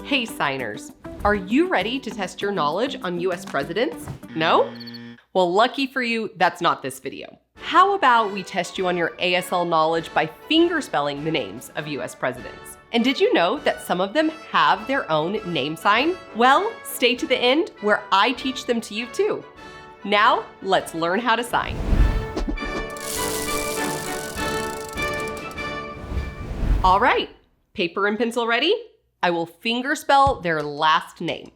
Hey signers, are you ready to test your knowledge on US presidents? No? Well, lucky for you, that's not this video. How about we test you on your ASL knowledge by fingerspelling the names of US presidents? And did you know that some of them have their own name sign? Well, stay to the end where I teach them to you too. Now, let's learn how to sign. All right, paper and pencil ready? I will fingerspell their last name.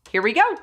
Here we go.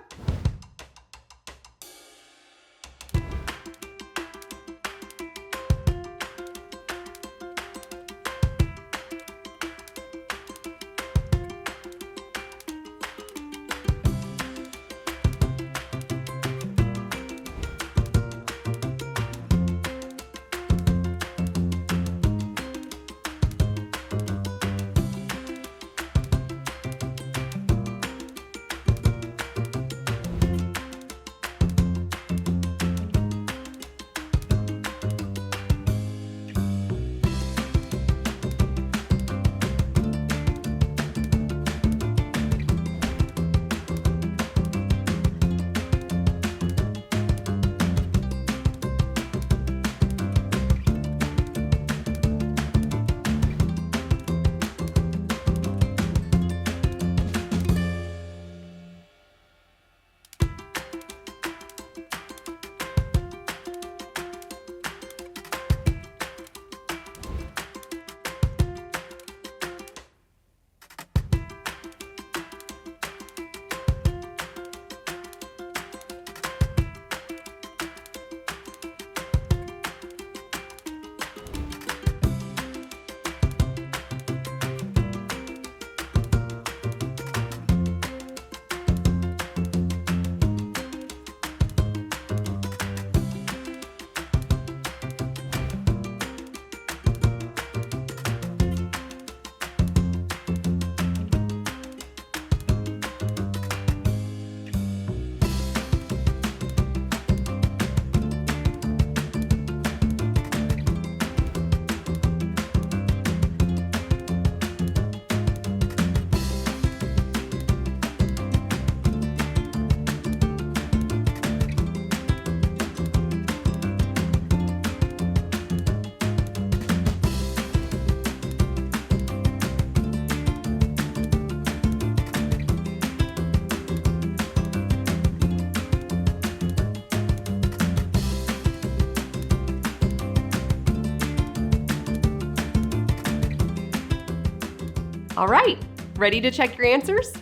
All right, ready to check your answers?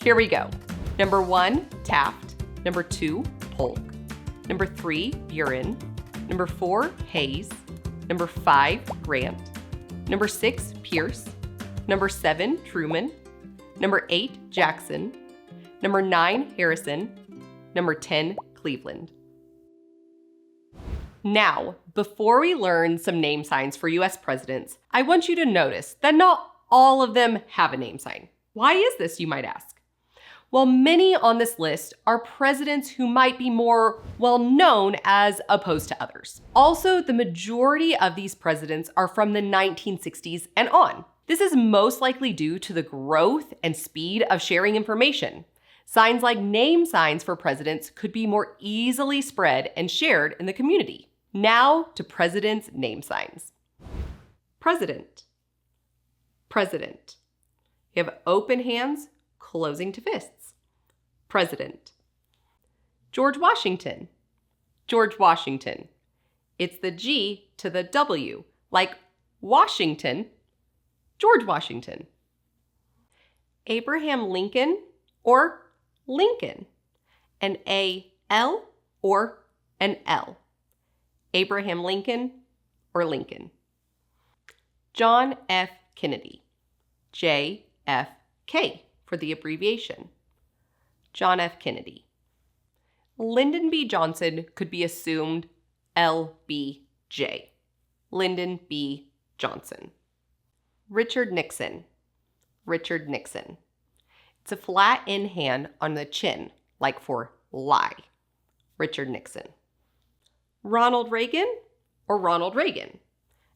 Here we go. Number 1, Taft. Number 2, Polk. Number 3, Buren. Number 4, Hayes. Number 5, Grant. Number 6, Pierce. Number 7, Truman. Number 8, Jackson. Number 9, Harrison. Number 10, Cleveland. Now, before we learn some name signs for US presidents, I want you to notice that not all of them have a name sign. Why is this, you might ask? Well, many on this list are presidents who might be more well-known as opposed to others. Also, the majority of these presidents are from the 1960s and on. This is most likely due to the growth and speed of sharing information. Signs like name signs for presidents could be more easily spread and shared in the community. Now to presidents' name signs. President. President. You have open hands, closing to fists. President. George Washington. George Washington. It's the G to the W, like Washington, George Washington. Abraham Lincoln or Lincoln. An A-L or an L. Abraham Lincoln or Lincoln. John F. Kennedy. JFK for the abbreviation. John F. Kennedy. Lyndon B. Johnson could be assumed LBJ. Lyndon B. Johnson. Richard Nixon. Richard Nixon. It's a flat in hand on the chin, like for lie. Richard Nixon. Ronald Reagan or Ronald Reagan.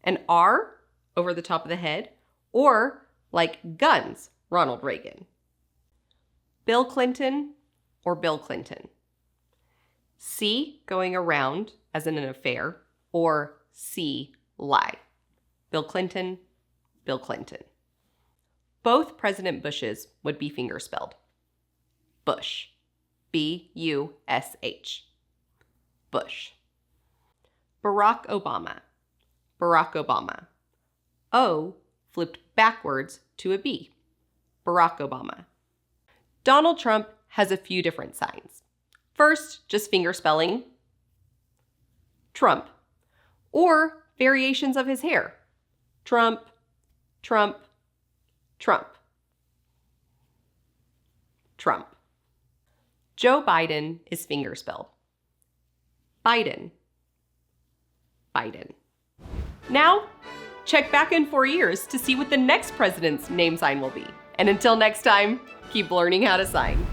An R over the top of the head, or like guns, Ronald Reagan. Bill Clinton or Bill Clinton. C, going around, as in an affair, or C, lie. Bill Clinton, Bill Clinton. Both President Bushes would be fingerspelled. Bush. B-U-S-H. Bush. Barack Obama. Barack Obama. O flipped backwards to a B. Barack Obama. Donald Trump has a few different signs. First, just fingerspelling. Trump. Or variations of his hair. Trump, Trump, Trump. Trump. Joe Biden is fingerspelled. Biden. Biden. Now, check back in 4 years to see what the next president's name sign will be. And until next time, keep learning how to sign.